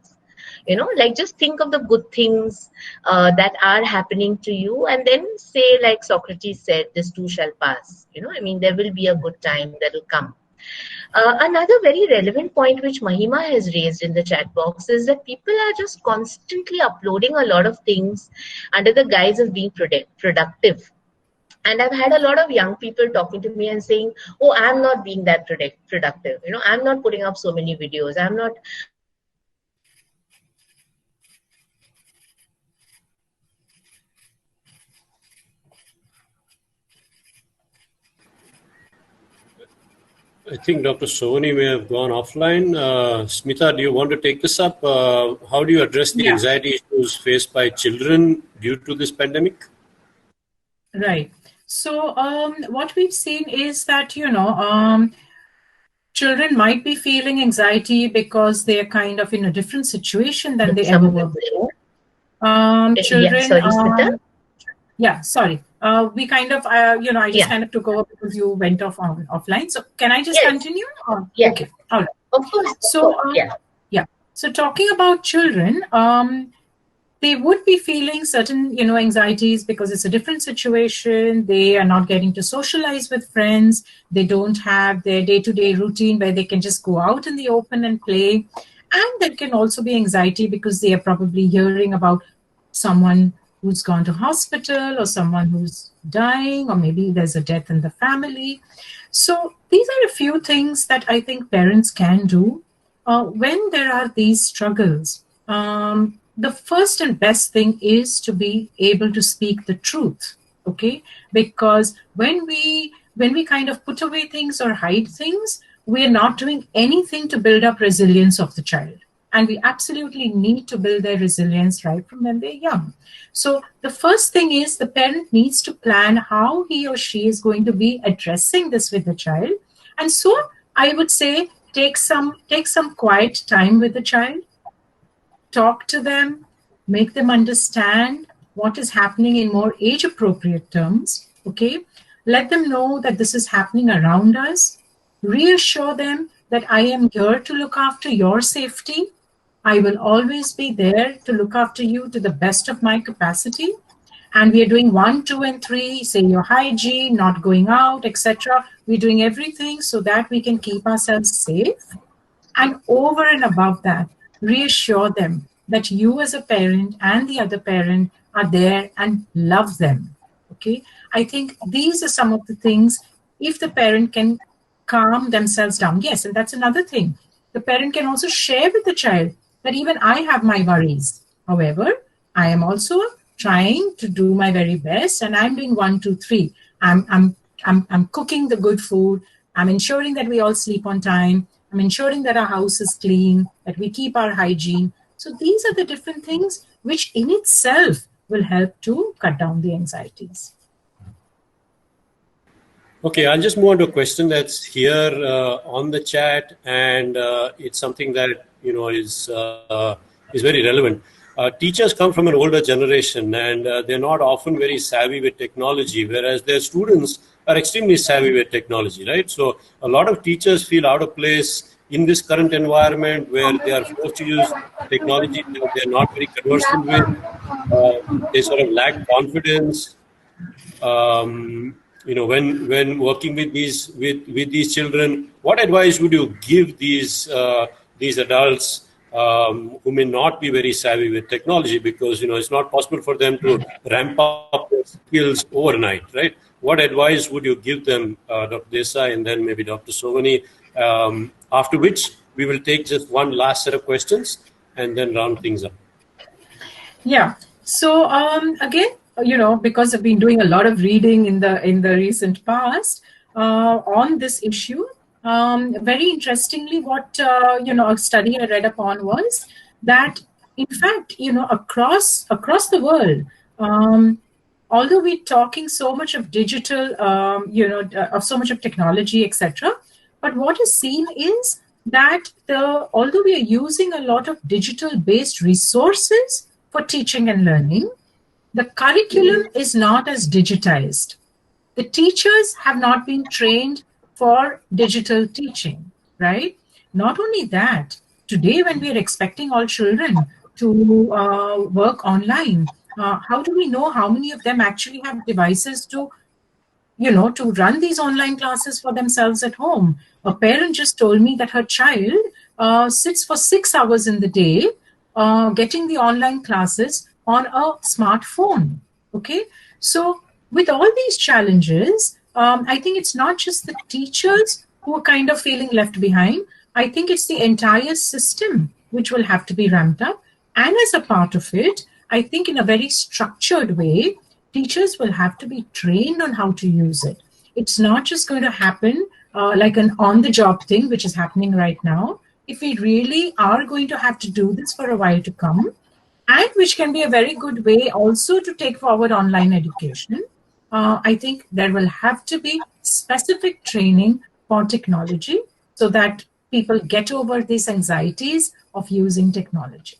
Like just think of the good things that are happening to you, and then say, like Socrates said, this too shall pass. There will be a good time that will come. Another very relevant point which Mahima has raised in the chat box is that people are just constantly uploading a lot of things under the guise of being productive. And I've had a lot of young people talking to me and saying, oh, I'm not being that productive. I'm not putting up so many videos. I'm not I think Dr. Sovani may have gone offline. Smita, do you want to take this up? How do you address the anxiety issues faced by children due to this pandemic? Right. So what we've seen is that, children might be feeling anxiety because they're kind of in a different situation than they ever were before. Children, sorry. We kind of, I just kind of took over because you went offline. So can I just continue? Yeah. Okay. All right. Of course. So, So talking about children, they would be feeling certain, anxieties because it's a different situation. They are not getting to socialize with friends. They don't have their day-to-day routine where they can just go out in the open and play. And there can also be anxiety because they are probably hearing about someone who's gone to hospital or someone who's dying, or maybe there's a death in the family. So these are a few things that I think parents can do when there are these struggles. The first and best thing is to be able to speak the truth, okay? Because when we kind of put away things or hide things, we're not doing anything to build up resilience of the child. And we absolutely need to build their resilience right from when they're young. So the first thing is the parent needs to plan how he or she is going to be addressing this with the child. And so I would say take some quiet time with the child. Talk to them, make them understand what is happening in more age-appropriate terms, okay? Let them know that this is happening around us. Reassure them that I am here to look after your safety. I will always be there to look after you to the best of my capacity. And we are doing 1, 2, and 3, say your hygiene, not going out, etc. We're doing everything so that we can keep ourselves safe. And over and above that, reassure them that you as a parent and the other parent are there and love them, okay? I think these are some of the things, if the parent can calm themselves down. Yes, and that's another thing. The parent can also share with the child that even I have my worries. However, I am also trying to do my very best, and I'm doing 1, 2, 3. I'm cooking the good food. I'm ensuring that we all sleep on time. I'm ensuring that our house is clean, that we keep our hygiene. So these are the different things which in itself will help to cut down the anxieties. Okay, I'll just move on to a question that's here on the chat, and it's something that is very relevant. Teachers come from an older generation, and they're not often very savvy with technology, whereas their students are extremely savvy with technology, right? So a lot of teachers feel out of place in this current environment where they are forced to use technology that they're not very conversant with, they sort of lack confidence. When working with these children, what advice would you give these adults who may not be very savvy with technology, because it's not possible for them to ramp up their skills overnight, right? What advice would you give them, Dr. Desai, and then maybe Dr. Sovani? After which we will take just one last set of questions and then round things up. Yeah. So again, because I've been doing a lot of reading in the recent past on this issue, very interestingly, what a study I read upon was that, in fact, across the world, although we're talking so much of digital, of so much of technology, etc., but what is seen is that although we are using a lot of digital-based resources for teaching and learning, the curriculum is not as digitized. The teachers have not been trained for digital teaching, right? Not only that, today when we are expecting all children to work online, how do we know how many of them actually have devices to run these online classes for themselves at home? A parent just told me that her child sits for 6 hours in the day getting the online classes on a smartphone. Okay, so with all these challenges, I think it's not just the teachers who are kind of feeling left behind. I think it's the entire system which will have to be ramped up. And as a part of it, I think in a very structured way, teachers will have to be trained on how to use it. It's not just going to happen like an on-the-job thing, which is happening right now. If we really are going to have to do this for a while to come, and which can be a very good way also to take forward online education, I think there will have to be specific training for technology so that people get over these anxieties of using technology.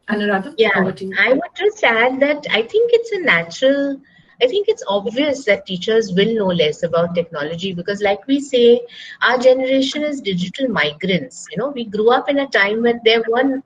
Anuradha, over to you. I would just add that I think it's obvious that teachers will know less about technology, because like we say, our generation is digital migrants. We grew up in a time when there were no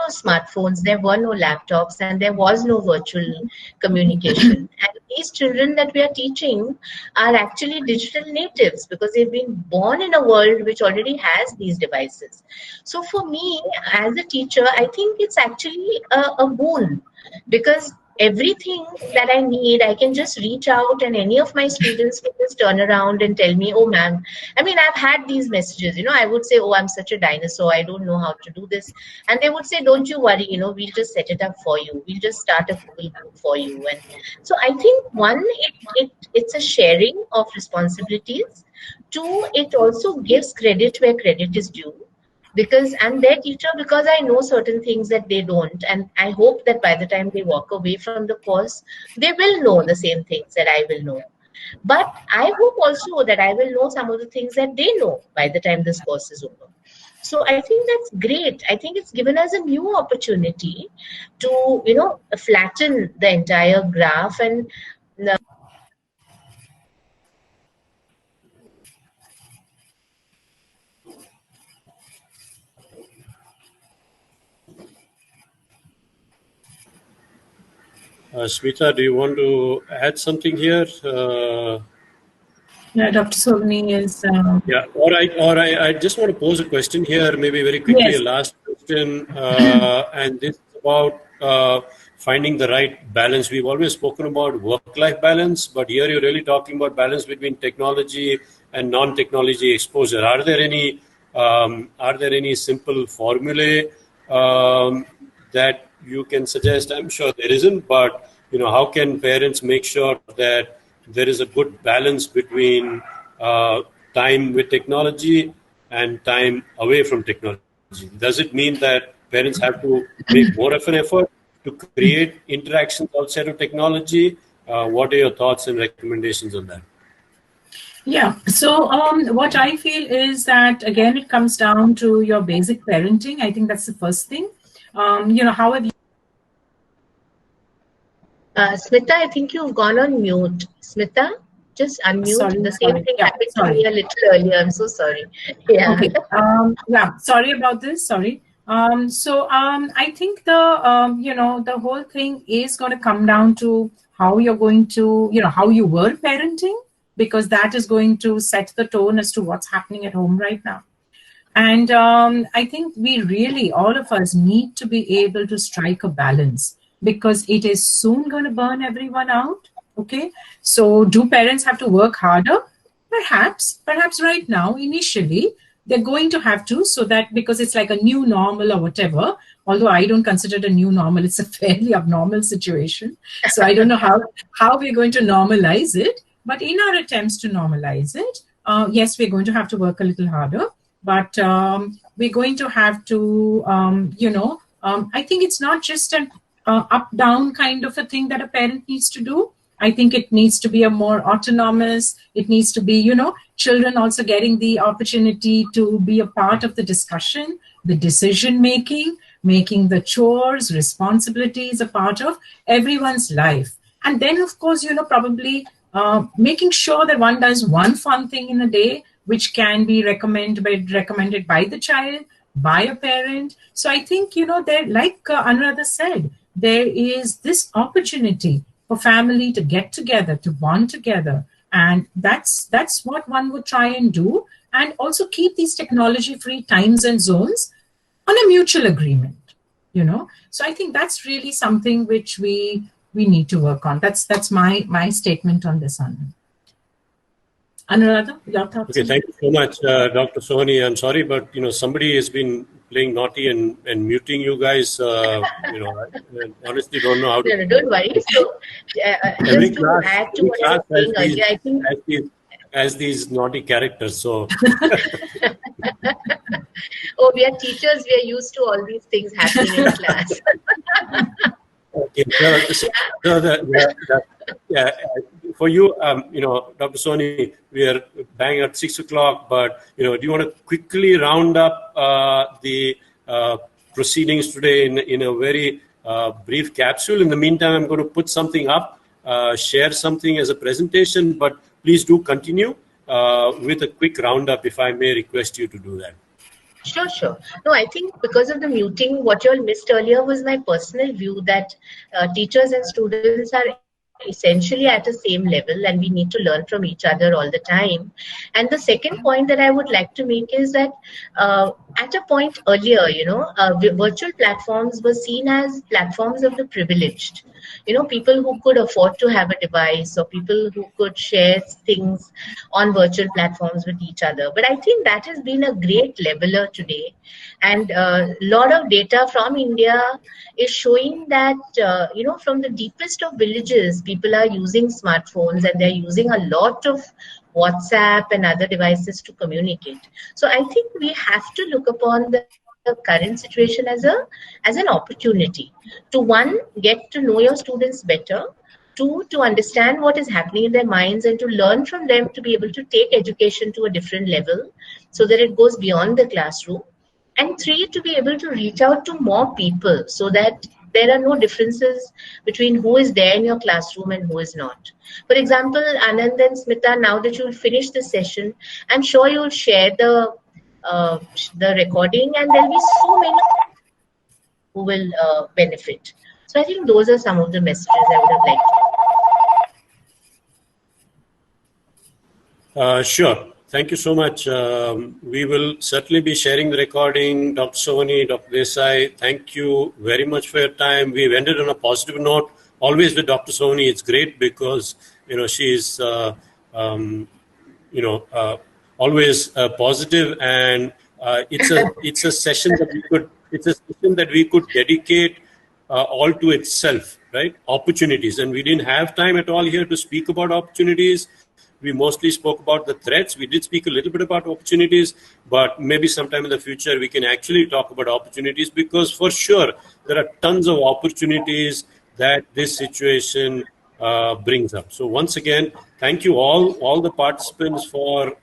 smartphones, there were no laptops, and there was no virtual communication. And these children that we are teaching are actually digital natives because they've been born in a world which already has these devices. So for me, as a teacher, I think it's actually a boon, because everything that I need, I can just reach out and any of my students can just turn around and tell me, oh ma'am, I mean, I've had these messages, I would say, oh, I'm such a dinosaur, I don't know how to do this. And they would say, don't you worry, we'll just set it up for you. We'll just start a Google group for you. And so I think one, it's a sharing of responsibilities. Two, it also gives credit where credit is due, because I'm their teacher, because I know certain things that they don't, and I hope that by the time they walk away from the course, they will know the same things that I will know. But I hope also that I will know some of the things that they know by the time this course is over. So I think that's great. I think it's given us a new opportunity to flatten the entire graph and Smita, do you want to add something here? Yeah, Dr. Sovani is. Yeah, or I just want to pose a question here, maybe very quickly, Yes. a last question, and this is about finding the right balance. We've always spoken about work-life balance, but here you're really talking about balance between technology and non-technology exposure. Are there any simple formulae that you can suggest? I'm sure there isn't, but how can parents make sure that there is a good balance between time with technology and time away from technology? Does it mean that parents have to make more of an effort to create interactions outside of technology? What are your thoughts and recommendations on that? Yeah, so what I feel is that, again, it comes down to your basic parenting. I think that's the first thing. How have you... Smita, I think you've gone on mute. Smita? just unmute. Sorry, The same sorry. thing Yeah, happened to sorry. me a little earlier. I'm so sorry. Yeah. Okay. Yeah. Sorry about this. Sorry. I think the whole thing is going to come down to how you're going to, how you were parenting, because that is going to set the tone as to what's happening at home right now. And I think we really, all of us, need to be able to strike a balance, because it is soon going to burn everyone out. Okay. So, do parents have to work harder? Perhaps right now, initially, they're going to have to, so that because it's like a new normal or whatever. Although I don't consider it a new normal, it's a fairly abnormal situation. So I don't know how we're going to normalize it. But in our attempts to normalize it, yes, we're going to have to work a little harder. But we're going to have to, I think it's not just an up-down kind of a thing that a parent needs to do. I think it needs to be a more autonomous, it needs to be, children also getting the opportunity to be a part of the discussion, the decision making, making the chores, responsibilities a part of everyone's life. And then, of course, probably making sure that one does one fun thing in a day, which can be recommended by the child, by a parent. So I think, there, like Anuradha said, there is this opportunity for family to get together, to bond together. And that's what one would try and do. And also keep these technology-free times and zones on a mutual agreement, So I think that's really something which we need to work on. That's my statement on this, Anand. Anuradha, your thoughts? Okay, thank you so much, Dr. Sovani. I'm sorry, but somebody has been playing naughty and muting you guys. I honestly don't know how to. No, don't worry. So, Every just class, to add to what I was saying earlier, I think as these naughty characters. So, oh, we are teachers. We are used to all these things happening in class. okay, yeah. For you, Dr. Sovani, we are bang at 6 o'clock. But do you want to quickly round up the proceedings today in a very brief capsule? In the meantime, I'm going to put something up, share something as a presentation. But please do continue with a quick roundup, if I may request you to do that. Sure. No, I think because of the muting, what you all missed earlier was my personal view that teachers and students are essentially at the same level, and we need to learn from each other all the time. And the second point that I would like to make is that at a point earlier, virtual platforms were seen as platforms of the privileged. People who could afford to have a device, or people who could share things on virtual platforms with each other. But I think that has been a great leveler today. And a lot of data from India is showing that, from the deepest of villages, people are using smartphones, and they're using a lot of WhatsApp and other devices to communicate. So I think we have to look upon the current situation as an opportunity to, one, get to know your students better, two, to understand what is happening in their minds and to learn from them, to be able to take education to a different level so that it goes beyond the classroom, and three, to be able to reach out to more people so that there are no differences between who is there in your classroom and who is not. For example, Anand and Smita, now that you'll finish the session, I'm sure you'll share the recording, and there'll be so many who will benefit. So I think those are some of the messages I would have liked to. Sure. Thank you so much. We will certainly be sharing the recording. Dr. Sovani, Dr. Desai, thank you very much for your time. We've ended on a positive note. Always with Dr. Sovani, it's great because she's always positive, and it's a session that we could dedicate all to itself, right? Opportunities, and we didn't have time at all here to speak about opportunities. We mostly spoke about the threats. We did speak a little bit about opportunities, but maybe sometime in the future we can actually talk about opportunities, because for sure there are tons of opportunities that this situation brings up. So once again, thank you all the participants for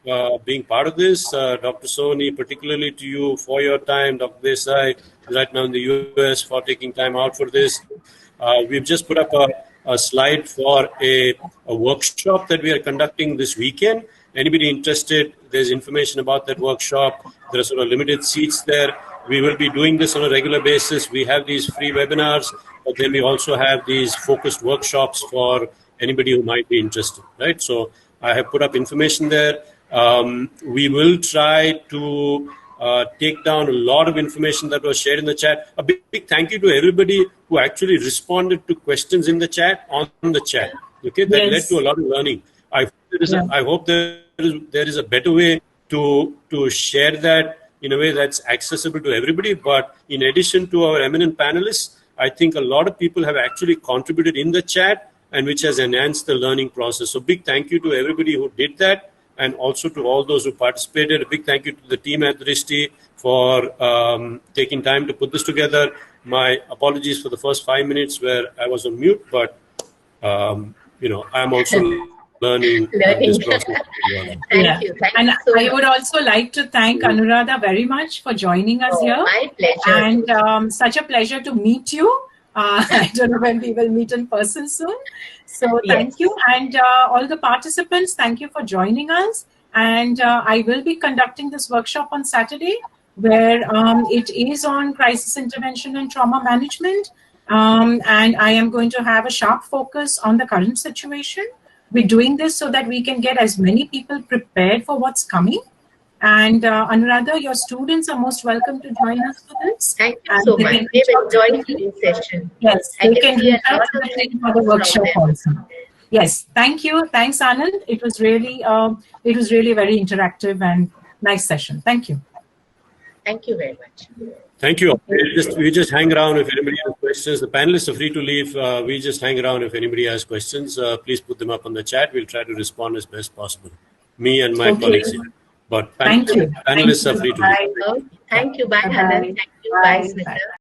being part of this. Dr. Sovani, particularly to you for your time. Dr. Desai, right now in the US, for taking time out for this. We've just put up a slide for a workshop that we are conducting this weekend. Anybody interested, there's information about that workshop. There are sort of limited seats there. We will be doing this on a regular basis. We have these free webinars, but then we also have these focused workshops for anybody who might be interested, right? So I have put up information there. We will try to take down a lot of information that was shared in the chat. A big thank you to everybody who actually responded to questions in the chat on the chat. Okay, that led to a lot of learning. I hope there is a better way to share that in a way that's accessible to everybody. But in addition to our eminent panelists, I think a lot of people have actually contributed in the chat, and which has enhanced the learning process. So big thank you to everybody who did that, and also to all those who participated. A big thank you to the team at Drishti for taking time to put this together. My apologies for the first 5 minutes where I was on mute, but I'm also learning this process. Thank you. And I would also like to thank Anuradha very much for joining us here. My pleasure. And such a pleasure to meet you. I don't know when we will meet in person soon. So thank you. And all the participants, thank you for joining us. And I will be conducting this workshop on Saturday, where it is on crisis intervention and trauma management. And I am going to have a sharp focus on the current situation. We're doing this so that we can get as many people prepared for what's coming. And Anuradha, your students are most welcome to join us for this. Thank you so much. They've enjoyed the session. Yes, they can reach out to the for the workshop also. Yes, thank you. Thanks, Anand. It was really very interactive and nice session. Thank you. Thank you very much. Thank you. We just hang around if anybody has questions. The panelists are free to leave. We just hang around if anybody has questions. Please put them up on the chat. We'll try to respond as best possible. Me and my colleagues here. But panelists are free to leave. Thank you. Bye, Anand. Thank you. Bye, Smita.